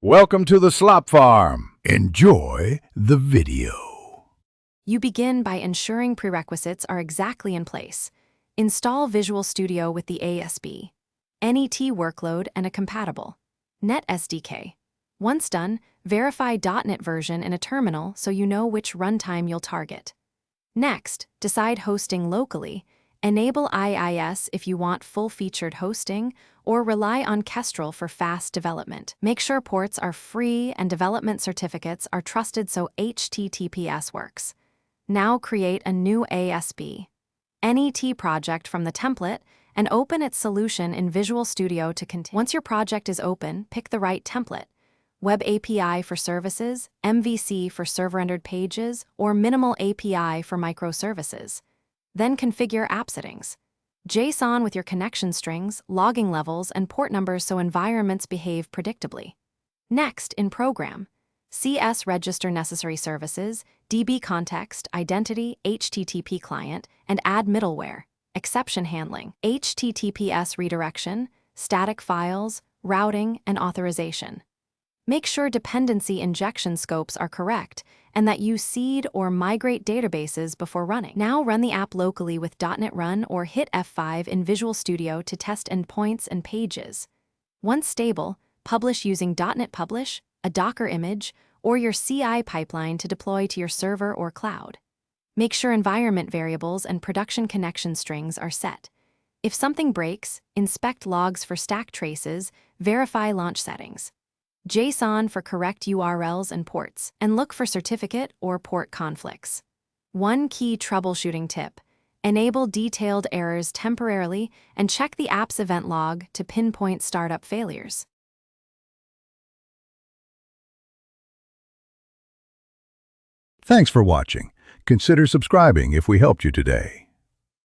Welcome to the Slop Farm. Enjoy the video. You begin by ensuring prerequisites are exactly in place. Install Visual Studio with the ASB, NET workload, and a compatible Net SDK. Once done, verify .NET version in a terminal so you know which runtime you'll target. Next, decide hosting locally. Enable IIS if you want full-featured hosting, or rely on Kestrel for fast development. Make sure ports are free and development certificates are trusted so HTTPS works. Now create a new ASB NET project from the template and open its solution in Visual Studio to continue. Once your project is open, pick the right template: Web API for services, MVC for server-rendered pages, or Minimal API for microservices. Then configure app settings. JSON with your connection strings, logging levels, and port numbers so environments behave predictably. Next, in Program, CS register necessary services, DB context, identity, HTTP client, and add middleware, exception handling, HTTPS redirection, static files, routing, and authorization. Make sure dependency injection scopes are correct and that you seed or migrate databases before running. Now run the app locally with .NET Run or hit F5 in Visual Studio to test endpoints and pages. Once stable, publish using .NET Publish, a Docker image, or your CI pipeline to deploy to your server or cloud. Make sure environment variables and production connection strings are set. If something breaks, inspect logs for stack traces, verify launch settings. JSON for correct URLs and ports, and look for certificate or port conflicts. One key troubleshooting tip: enable detailed errors temporarily and check the app's event log to pinpoint startup failures. Thanks for watching. Consider subscribing if we helped you today.